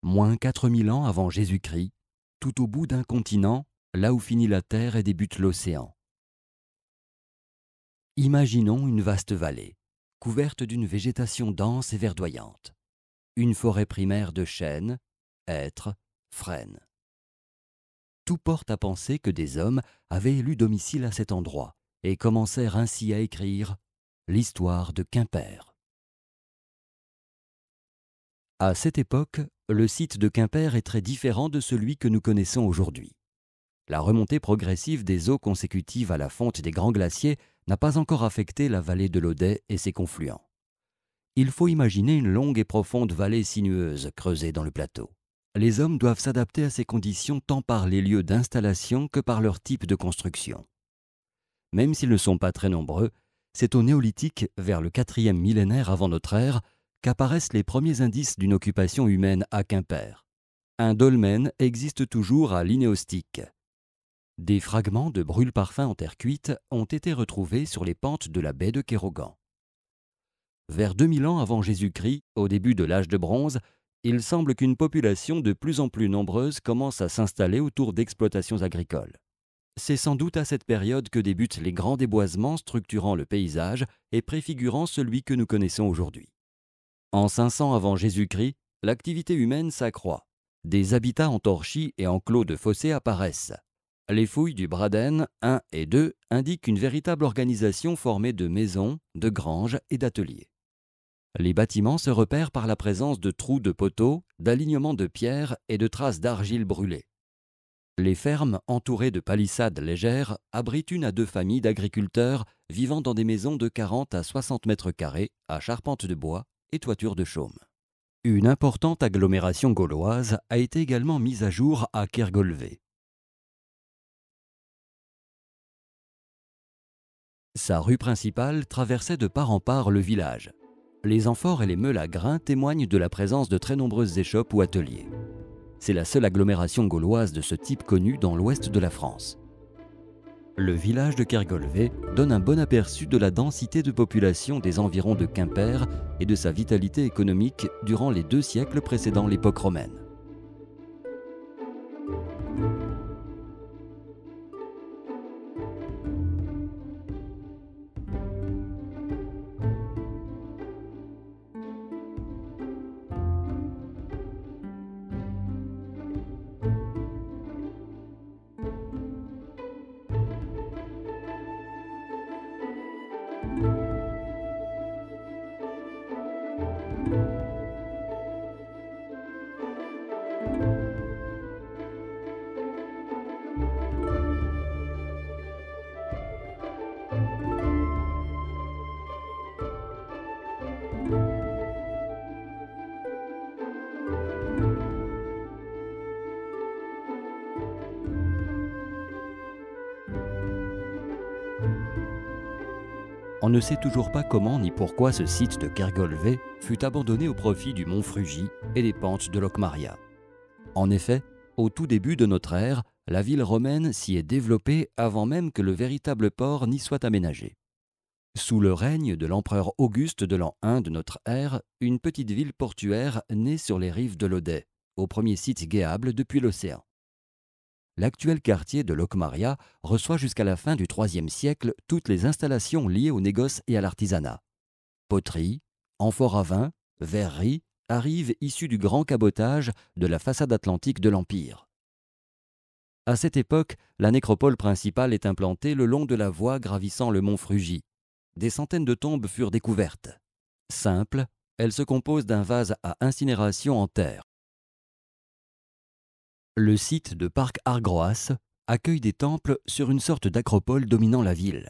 moins 4000 ans avant Jésus-Christ, tout au bout d'un continent, là où finit la Terre et débute l'océan. Imaginons une vaste vallée, couverte d'une végétation dense et verdoyante. Une forêt primaire de chênes, hêtres, frênes. Tout porte à penser que des hommes avaient élu domicile à cet endroit et commencèrent ainsi à écrire l'histoire de Quimper. À cette époque, le site de Quimper est très différent de celui que nous connaissons aujourd'hui. La remontée progressive des eaux consécutives à la fonte des grands glaciers n'a pas encore affecté la vallée de l'Audet et ses confluents. Il faut imaginer une longue et profonde vallée sinueuse creusée dans le plateau. Les hommes doivent s'adapter à ces conditions tant par les lieux d'installation que par leur type de construction. Même s'ils ne sont pas très nombreux, c'est au néolithique, vers le 4e millénaire avant notre ère, qu'apparaissent les premiers indices d'une occupation humaine à Quimper. Un dolmen existe toujours à l'Inéostique. Des fragments de brûle-parfum en terre cuite ont été retrouvés sur les pentes de la baie de Kérogan. Vers 2000 ans avant Jésus-Christ, au début de l'âge de bronze, il semble qu'une population de plus en plus nombreuse commence à s'installer autour d'exploitations agricoles. C'est sans doute à cette période que débutent les grands déboisements structurant le paysage et préfigurant celui que nous connaissons aujourd'hui. En 500 avant Jésus-Christ, l'activité humaine s'accroît. Des habitats entorchis et enclos de fossés apparaissent. Les fouilles du Braden 1 et 2 indiquent une véritable organisation formée de maisons, de granges et d'ateliers. Les bâtiments se repèrent par la présence de trous de poteaux, d'alignements de pierres et de traces d'argile brûlée. Les fermes, entourées de palissades légères, abritent 1 à 2 familles d'agriculteurs vivant dans des maisons de 40 à 60 mètres carrés, à charpente de bois et toiture de chaume. Une importante agglomération gauloise a été également mise à jour à Kergolvé. Sa rue principale traversait de part en part le village. Les amphores et les meules à grains témoignent de la présence de très nombreuses échoppes ou ateliers. C'est la seule agglomération gauloise de ce type connue dans l'ouest de la France. Le village de Kergolvé donne un bon aperçu de la densité de population des environs de Quimper et de sa vitalité économique durant les 2 siècles précédant l'époque romaine. On ne sait toujours pas comment ni pourquoi ce site de Kergolvé fut abandonné au profit du mont Frugy et des pentes de Locmaria. En effet, au tout début de notre ère, la ville romaine s'y est développée avant même que le véritable port n'y soit aménagé. Sous le règne de l'empereur Auguste de l'an 1 de notre ère, une petite ville portuaire naît sur les rives de l'Audet, au premier site guéable depuis l'océan. L'actuel quartier de Locmaria reçoit jusqu'à la fin du IIIe siècle toutes les installations liées au négoce et à l'artisanat. Poterie, amphores à vin, verrerie arrivent issus du grand cabotage de la façade atlantique de l'Empire. À cette époque, la nécropole principale est implantée le long de la voie gravissant le mont Frugy. Des centaines de tombes furent découvertes. Simple, elle se compose d'un vase à incinération en terre. Le site de Parc Argroas accueille des temples sur une sorte d'acropole dominant la ville.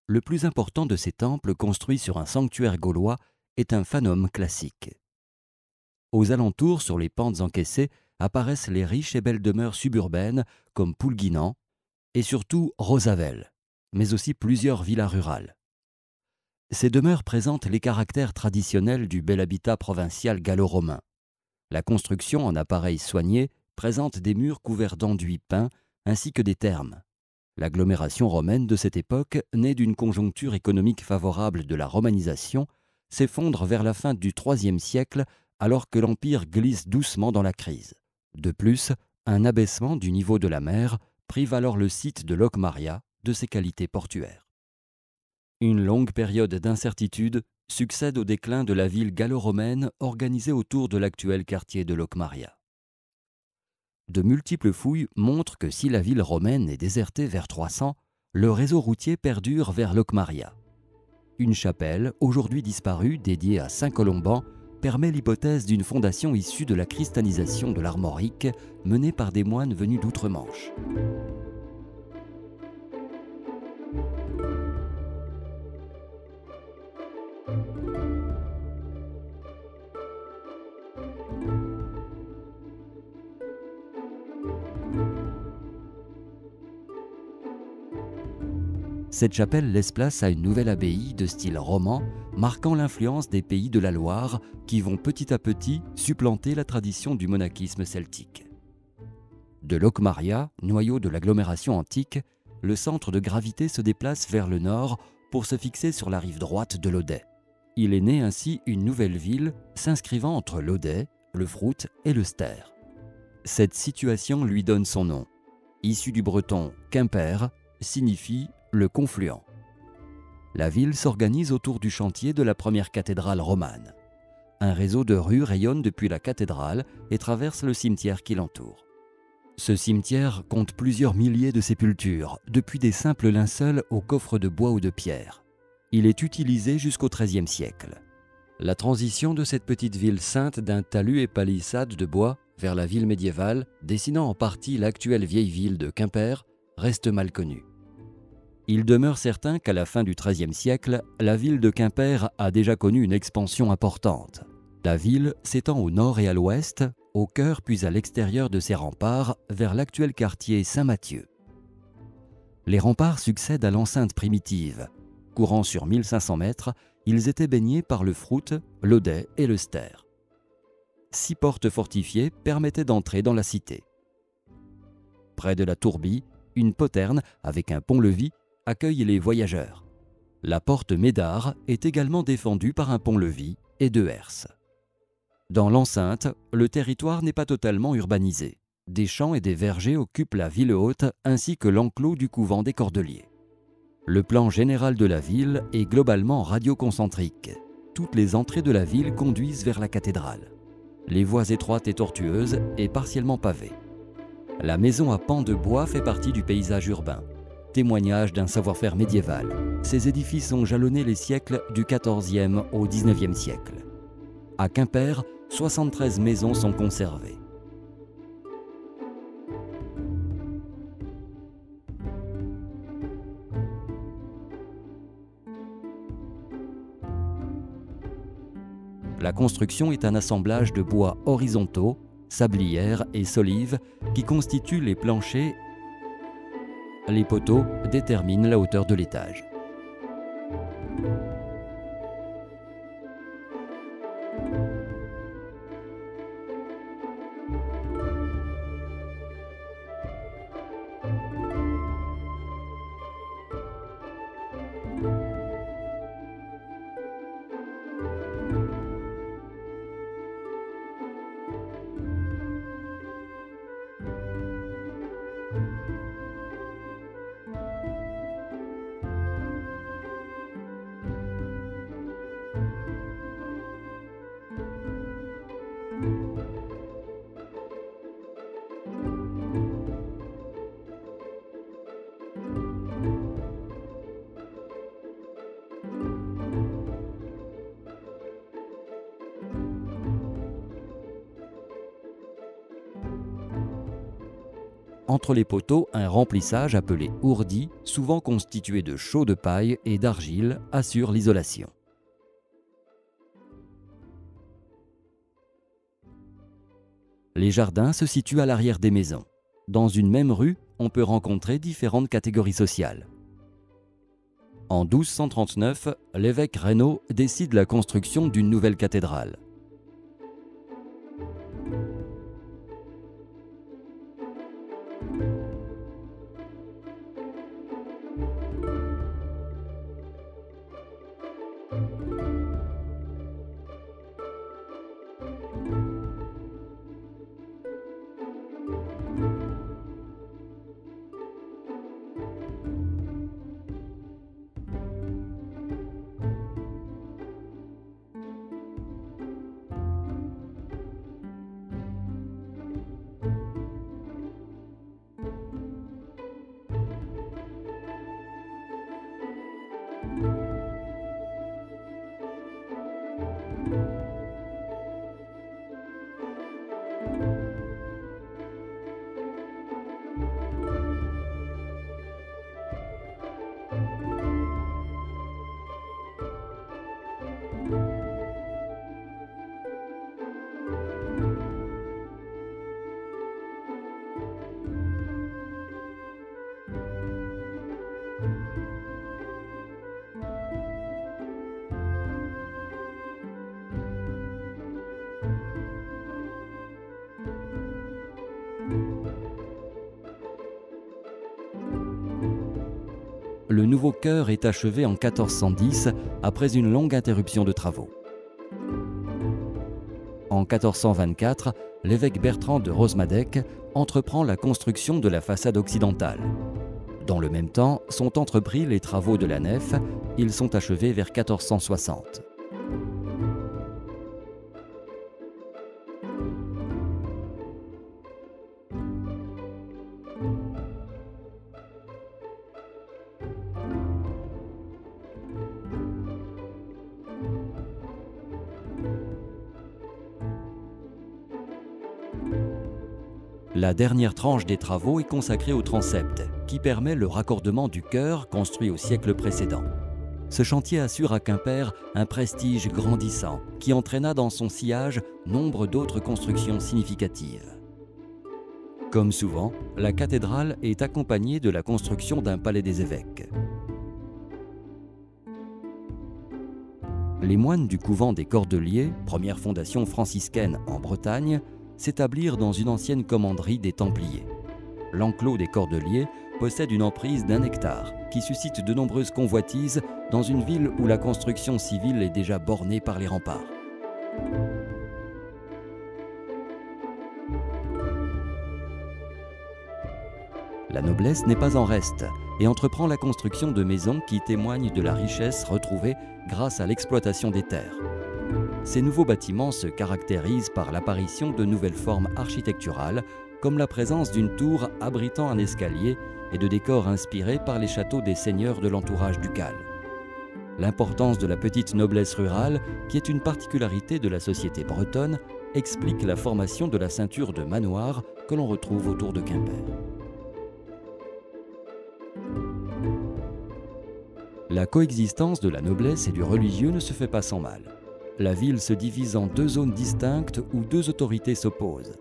Le plus important de ces temples construits sur un sanctuaire gaulois est un fanum classique. Aux alentours, sur les pentes encaissées, apparaissent les riches et belles demeures suburbaines comme Poulguinan et surtout Rosavel, mais aussi plusieurs villas rurales. Ces demeures présentent les caractères traditionnels du bel habitat provincial gallo-romain. La construction en appareils soignés présente des murs couverts d'enduits peints ainsi que des thermes. L'agglomération romaine de cette époque, née d'une conjoncture économique favorable de la romanisation, s'effondre vers la fin du IIIe siècle alors que l'Empire glisse doucement dans la crise. De plus, un abaissement du niveau de la mer prive alors le site de Locmaria de ses qualités portuaires. Une longue période d'incertitude succède au déclin de la ville gallo-romaine organisée autour de l'actuel quartier de Locmaria. De multiples fouilles montrent que si la ville romaine est désertée vers 300, le réseau routier perdure vers Locmaria. Une chapelle, aujourd'hui disparue, dédiée à Saint Colomban, permet l'hypothèse d'une fondation issue de la christianisation de l'Armorique menée par des moines venus d'outre-Manche. Cette chapelle laisse place à une nouvelle abbaye de style roman, marquant l'influence des pays de la Loire qui vont petit à petit supplanter la tradition du monachisme celtique. De Locmaria, noyau de l'agglomération antique, le centre de gravité se déplace vers le nord pour se fixer sur la rive droite de l'Odet. Il est né ainsi une nouvelle ville s'inscrivant entre l'Odet, le Frout et le Ster. Cette situation lui donne son nom. Issu du breton Quimper, signifie le confluent. La ville s'organise autour du chantier de la première cathédrale romane. Un réseau de rues rayonne depuis la cathédrale et traverse le cimetière qui l'entoure. Ce cimetière compte plusieurs milliers de sépultures, depuis des simples linceuls aux coffres de bois ou de pierre. Il est utilisé jusqu'au XIIIe siècle. La transition de cette petite ville ceinte d'un talus et palissade de bois vers la ville médiévale, dessinant en partie l'actuelle vieille ville de Quimper, reste mal connue. Il demeure certain qu'à la fin du XIIIe siècle, la ville de Quimper a déjà connu une expansion importante. La ville s'étend au nord et à l'ouest, au cœur puis à l'extérieur de ses remparts, vers l'actuel quartier Saint-Mathieu. Les remparts succèdent à l'enceinte primitive. Courant sur 1500 mètres, ils étaient baignés par le Frout, l'Odet et le Ster. 6 portes fortifiées permettaient d'entrer dans la cité. Près de la Tourbie, une poterne avec un pont-levis accueille les voyageurs. La porte Médard est également défendue par un pont-levis et 2 herses. Dans l'enceinte, le territoire n'est pas totalement urbanisé. Des champs et des vergers occupent la ville haute ainsi que l'enclos du couvent des Cordeliers. Le plan général de la ville est globalement radioconcentrique. Toutes les entrées de la ville conduisent vers la cathédrale. Les voies étroites et tortueuses et partiellement pavées. La maison à pans de bois fait partie du paysage urbain. Témoignage d'un savoir-faire médiéval. Ces édifices ont jalonné les siècles du XIVe au XIXe siècle. À Quimper, 73 maisons sont conservées. La construction est un assemblage de bois horizontaux, sablières et solives qui constituent les planchers. Les poteaux déterminent la hauteur de l'étage. Entre les poteaux, un remplissage appelé ourdi, souvent constitué de chaux de paille et d'argile, assure l'isolation. Les jardins se situent à l'arrière des maisons. Dans une même rue, on peut rencontrer différentes catégories sociales. En 1239, l'évêque Reynaud décide la construction d'une nouvelle cathédrale. le nouveau chœur est achevé en 1410 après une longue interruption de travaux. En 1424, l'évêque Bertrand de Rosmadec entreprend la construction de la façade occidentale. Dans le même temps, sont entrepris les travaux de la nef. Ils sont achevés vers 1460. La dernière tranche des travaux est consacrée au transept, qui permet le raccordement du chœur construit au siècle précédent. Ce chantier assure à Quimper un prestige grandissant qui entraîna dans son sillage nombre d'autres constructions significatives. Comme souvent, la cathédrale est accompagnée de la construction d'un palais des évêques. Les moines du couvent des Cordeliers, première fondation franciscaine en Bretagne, s'établirent dans une ancienne commanderie des Templiers. L'enclos des Cordeliers possède une emprise d'1 hectare qui suscite de nombreuses convoitises dans une ville où la construction civile est déjà bornée par les remparts. La noblesse n'est pas en reste et entreprend la construction de maisons qui témoignent de la richesse retrouvée grâce à l'exploitation des terres. Ces nouveaux bâtiments se caractérisent par l'apparition de nouvelles formes architecturales, comme la présence d'une tour abritant un escalier et de décors inspirés par les châteaux des seigneurs de l'entourage ducal. L'importance de la petite noblesse rurale, qui est une particularité de la société bretonne, explique la formation de la ceinture de manoirs que l'on retrouve autour de Quimper. La coexistence de la noblesse et du religieux ne se fait pas sans mal. La ville se divise en 2 zones distinctes où 2 autorités s'opposent.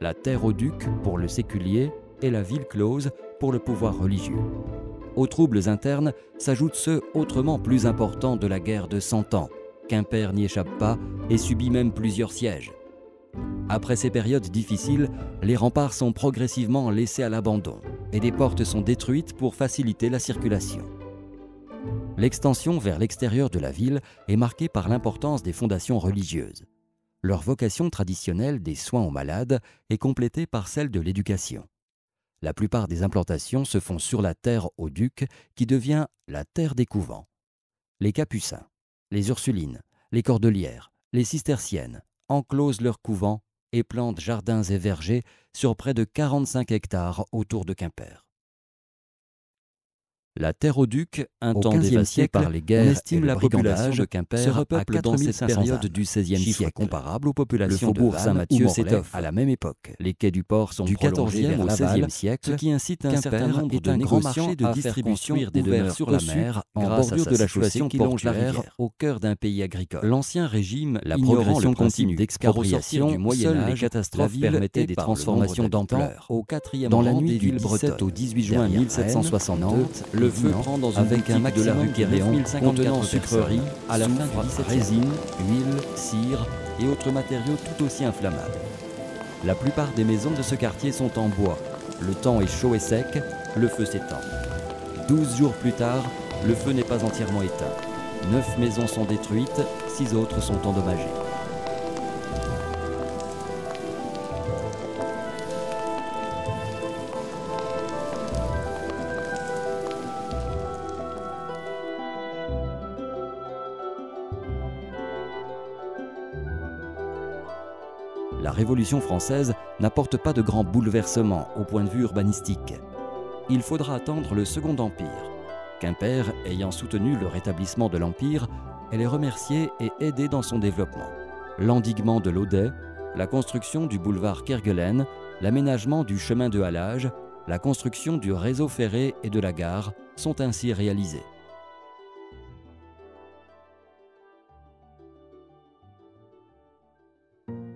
La terre aux ducs pour le séculier et la ville close pour le pouvoir religieux. Aux troubles internes s'ajoutent ceux autrement plus importants de la guerre de 100 ans. Quimper n'y échappe pas et subit même plusieurs sièges. Après ces périodes difficiles, les remparts sont progressivement laissés à l'abandon et des portes sont détruites pour faciliter la circulation. L'extension vers l'extérieur de la ville est marquée par l'importance des fondations religieuses. Leur vocation traditionnelle des soins aux malades est complétée par celle de l'éducation. La plupart des implantations se font sur la terre aux ducs, qui devient la terre des couvents. Les capucins, les ursulines, les cordelières, les cisterciennes enclosent leurs couvents et plantent jardins et vergers sur près de 45 hectares autour de Quimper. La terre aux ducs, un temps dévastée par les guerres, on estime la population de Quimper se repeuple dans cette période du XVIe siècle, comparable aux populations de Vannes Saint-Mathieu s'étoffe à la même époque. Les quais du port sont du XIVe au XVIe siècle, ce qui incite un certain nombre de négociants de distribution des demeures sur la mer en bordure de la chaussée qui longe la rivière, au cœur d'un pays agricole. L'Ancien Régime, la progression continue d'expropriation du Moyen-Âge, les catastrophes permettaient des transformations d'ampleur. Au IV dans la nuit du 17 au 18 juin 1760, le feu prend dans une boutique de la rue Guéréon contenant sucreries, à la fin du XVIIe, résine, huile, cire et autres matériaux tout aussi inflammables. La plupart des maisons de ce quartier sont en bois. Le temps est chaud et sec, le feu s'étend. 12 jours plus tard, le feu n'est pas entièrement éteint. 9 maisons sont détruites, 6 autres sont endommagées. La Révolution française n'apporte pas de grands bouleversements au point de vue urbanistique. Il faudra attendre le Second Empire. Quimper, ayant soutenu le rétablissement de l'Empire, elle est remerciée et aidée dans son développement. L'endiguement de l'Audet, la construction du boulevard Kerguelen, l'aménagement du chemin de halage, la construction du réseau ferré et de la gare sont ainsi réalisés.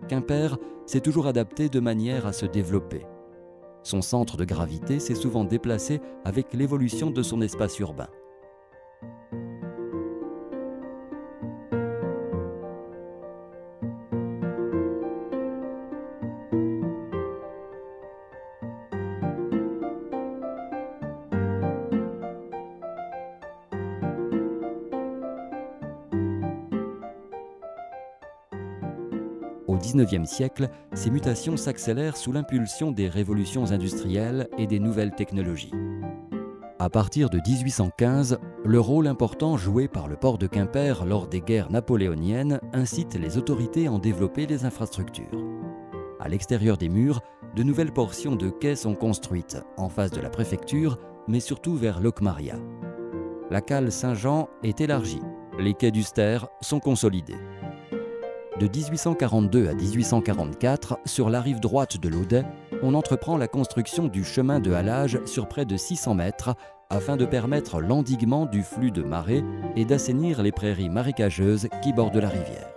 Quimper s'est toujours adapté de manière à se développer. Son centre de gravité s'est souvent déplacé avec l'évolution de son espace urbain. Au XIXe siècle, ces mutations s'accélèrent sous l'impulsion des révolutions industrielles et des nouvelles technologies. À partir de 1815, le rôle important joué par le port de Quimper lors des guerres napoléoniennes incite les autorités à en développer les infrastructures. À l'extérieur des murs, de nouvelles portions de quais sont construites, en face de la préfecture, mais surtout vers Locmaria. La cale Saint-Jean est élargie, les quais d'Uster sont consolidés. De 1842 à 1844, sur la rive droite de l'Audet, on entreprend la construction du chemin de halage sur près de 600 mètres afin de permettre l'endiguement du flux de marée et d'assainir les prairies marécageuses qui bordent la rivière.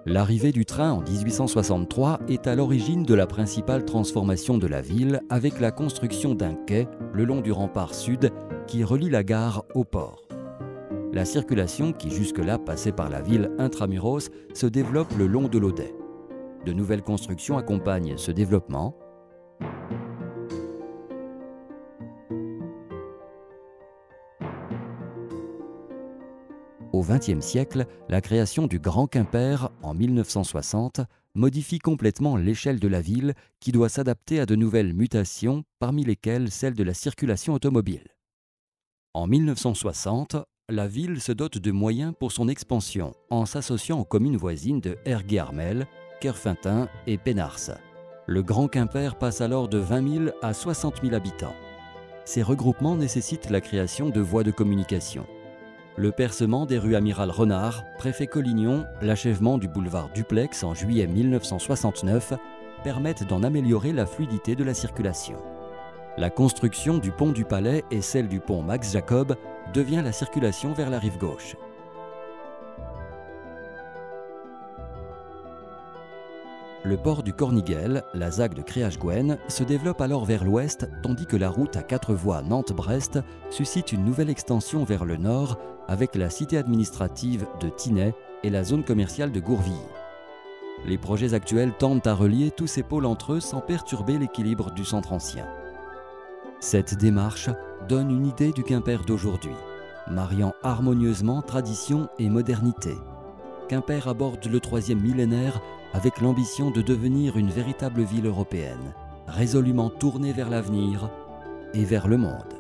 L'arrivée du train en 1863 est à l'origine de la principale transformation de la ville avec la construction d'un quai le long du rempart sud qui relie la gare au port. La circulation, qui jusque-là passait par la ville intramuros, se développe le long de l'Audet. De nouvelles constructions accompagnent ce développement. Au XXe siècle, la création du Grand Quimper, en 1960, modifie complètement l'échelle de la ville qui doit s'adapter à de nouvelles mutations, parmi lesquelles celle de la circulation automobile. En 1960, la ville se dote de moyens pour son expansion en s'associant aux communes voisines de Ergué-Armel, Kerfintin et Pénars. Le Grand Quimper passe alors de 20 000 à 60 000 habitants. Ces regroupements nécessitent la création de voies de communication. Le percement des rues Amiral Renard, Préfet Collignon, l'achèvement du boulevard Duplex en juillet 1969 permettent d'en améliorer la fluidité de la circulation. La construction du pont du Palais et celle du pont Max Jacob devient la circulation vers la rive gauche. Le port du Corniguel, la ZAC de Créache-Gouenne, se développe alors vers l'ouest, tandis que la route à 4 voies Nantes-Brest suscite une nouvelle extension vers le nord avec la cité administrative de Tinay et la zone commerciale de Gourvilly. Les projets actuels tendent à relier tous ces pôles entre eux sans perturber l'équilibre du centre ancien. Cette démarche donne une idée du Quimper d'aujourd'hui, mariant harmonieusement tradition et modernité. Quimper aborde le 3e millénaire avec l'ambition de devenir une véritable ville européenne, résolument tournée vers l'avenir et vers le monde.